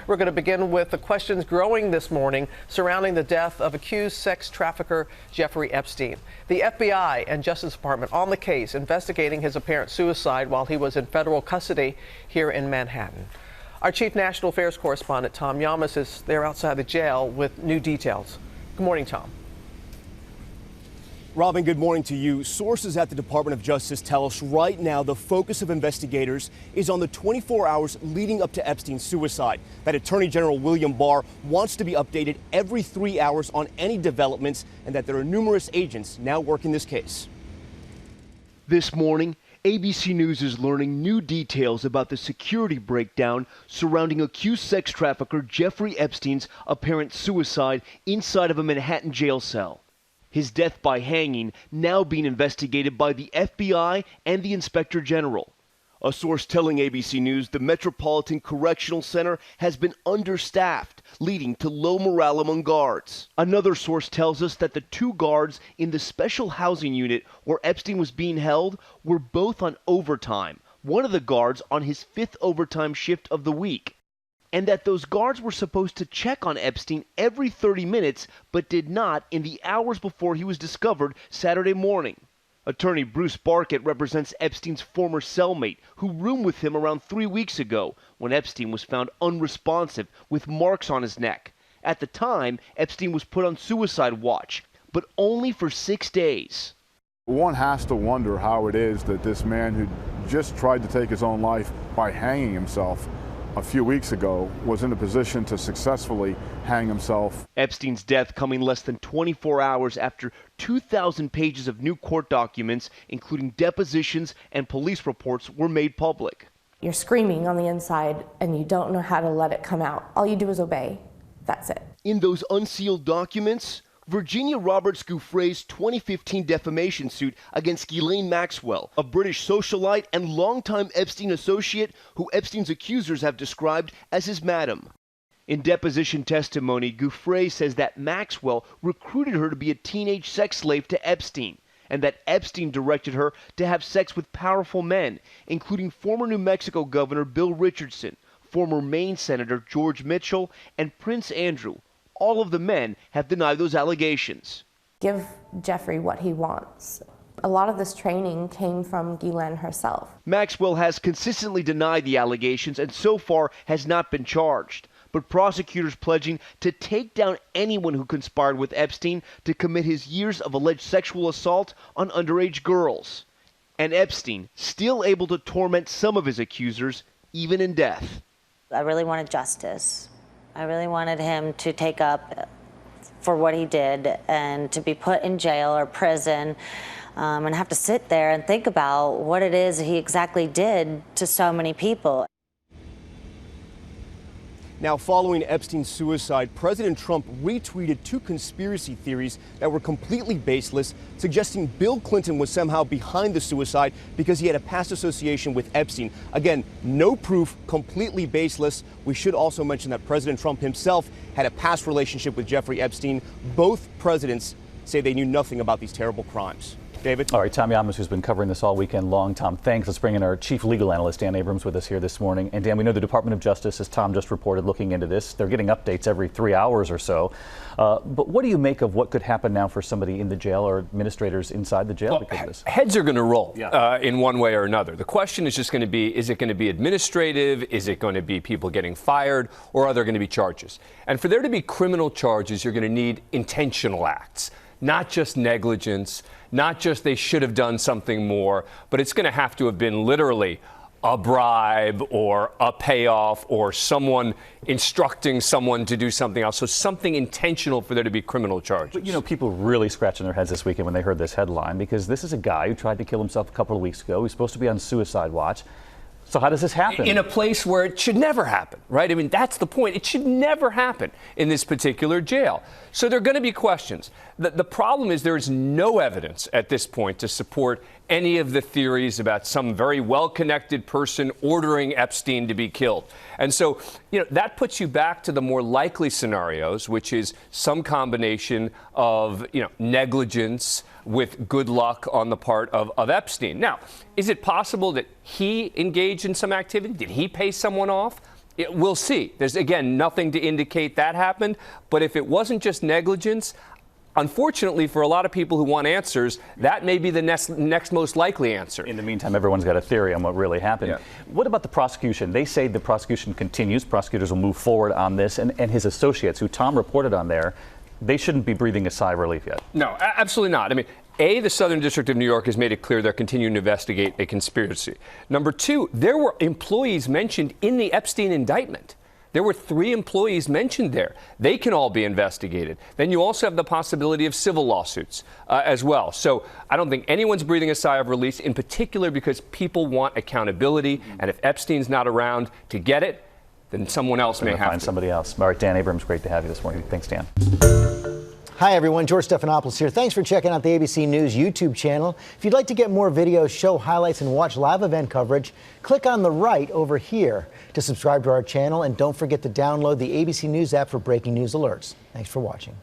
We're going to begin with the questions growing this morning surrounding the death of accused sex trafficker Jeffrey Epstein. The FBI and Justice Department on the case, investigating his apparent suicide while he was in federal custody here in Manhattan. Our chief national affairs correspondent, Tom Yamas, is there outside the jail with new details. Good morning, Tom. Robin, good morning to you. Sources at the Department of Justice tell us right now the focus of investigators is on the 24 hours leading up to Epstein's suicide. That Attorney General William Barr wants to be updated every 3 hours on any developments, and that there are numerous agents now working this case. This morning, ABC News is learning new details about the security breakdown surrounding accused sex trafficker Jeffrey Epstein's apparent suicide inside of a Manhattan jail cell. His death by hanging now being investigated by the FBI and the Inspector General. A source telling ABC News the Metropolitan Correctional Center has been understaffed, leading to low morale among guards. Another source tells us that the two guards in the special housing unit where Epstein was being held were both on overtime, one of the guards on his 5th overtime shift of the week, and that those guards were supposed to check on Epstein every 30 minutes, but did not in the hours before he was discovered Saturday morning. Attorney Bruce Barkett represents Epstein's former cellmate, who roomed with him around 3 weeks ago when Epstein was found unresponsive with marks on his neck. At the time, Epstein was put on suicide watch, but only for 6 days. One has to wonder how it is that this man who just tried to take his own life by hanging himself a few weeks ago was in a position to successfully hang himself. Epstein's death coming less than 24 hours after 2,000 pages of new court documents, including depositions and police reports, were made public. You're screaming on the inside and you don't know how to let it come out. All you do is obey. That's it. In those unsealed documents, Virginia Roberts Giuffre's 2015 defamation suit against Ghislaine Maxwell, a British socialite and longtime Epstein associate who Epstein's accusers have described as his madam. In deposition testimony, Giuffre says that Maxwell recruited her to be a teenage sex slave to Epstein, and that Epstein directed her to have sex with powerful men, including former New Mexico Governor Bill Richardson, former Maine Senator George Mitchell, and Prince Andrew. All of the men have denied those allegations. Give Jeffrey what he wants. A lot of this training came from Ghislaine herself. Maxwell has consistently denied the allegations and so far has not been charged, but prosecutors pledging to take down anyone who conspired with Epstein to commit his years of alleged sexual assault on underage girls. And Epstein still able to torment some of his accusers, even in death. I really wanted justice. I really wanted him to take up for what he did and to be put in jail or prison and have to sit there and think about what it is he exactly did to so many people. Now, following Epstein's suicide, President Trump retweeted two conspiracy theories that were completely baseless, suggesting Bill Clinton was somehow behind the suicide because he had a past association with Epstein. Again, no proof, completely baseless. We should also mention that President Trump himself had a past relationship with Jeffrey Epstein. Both presidents say they knew nothing about these terrible crimes. David? All right, Tom Yamas, who's been covering this all weekend long. Tom, thanks. Let's bring in our chief legal analyst, Dan Abrams, with us here this morning. And Dan, we know the Department of Justice, as Tom just reported, looking into this. They're getting updates every 3 hours or so. But what do you make of what could happen now for somebody in the jail or administrators inside the jail because of this? Heads are going to roll in one way or another. The question is just going to be, is it going to be administrative? Is it going to be people getting fired? Or are there going to be charges? And for there to be criminal charges, you're going to need intentional acts. Not just negligence, not just they should have done something more, but it's going to have to have been literally a bribe or a payoff or someone instructing someone to do something else. So something intentional for there to be criminal charges. But, you know, people really scratching their heads this weekend when they heard this headline, because this is a guy who tried to kill himself a couple of weeks ago. He's supposed to be on suicide watch. So how does this happen? In a place where it should never happen, right? I mean, that's the point. It should never happen in this particular jail. So there are going to be questions. The problem is there is no evidence at this point to support any of the theories about some very well-connected person ordering Epstein to be killed. And so, you know, that puts you back to the more likely scenarios, which is some combination of, you know, negligence with good luck on the part of Epstein. Now, is it possible that he engaged in some activity? Did he pay someone off? We'll see. There's, again, nothing to indicate that happened. But if it wasn't just negligence, unfortunately, for a lot of people who want answers, that may be the next most likely answer. In the meantime, everyone's got a theory on what really happened. Yeah. What about the prosecution? They say the prosecution continues. Prosecutors will move forward on this. And his associates, who Tom reported on there, they shouldn't be breathing a sigh of relief yet. No, absolutely not. I mean, the Southern District of New York has made it clear they're continuing to investigate a conspiracy. Number two, there were employees mentioned in the Epstein indictment. There were 3 employees mentioned there. They can all be investigated. Then you also have the possibility of civil lawsuits as well. So I don't think anyone's breathing a sigh of relief, in particular because people want accountability. And if Epstein's not around to get it, then someone else may have to find somebody else. All right, Dan Abrams, great to have you this morning. Thanks, Dan. Hi, everyone. George Stephanopoulos here. Thanks for checking out the ABC News YouTube channel. If you'd like to get more videos, show highlights, and watch live event coverage, click on the right over here to subscribe to our channel. And don't forget to download the ABC News app for breaking news alerts. Thanks for watching.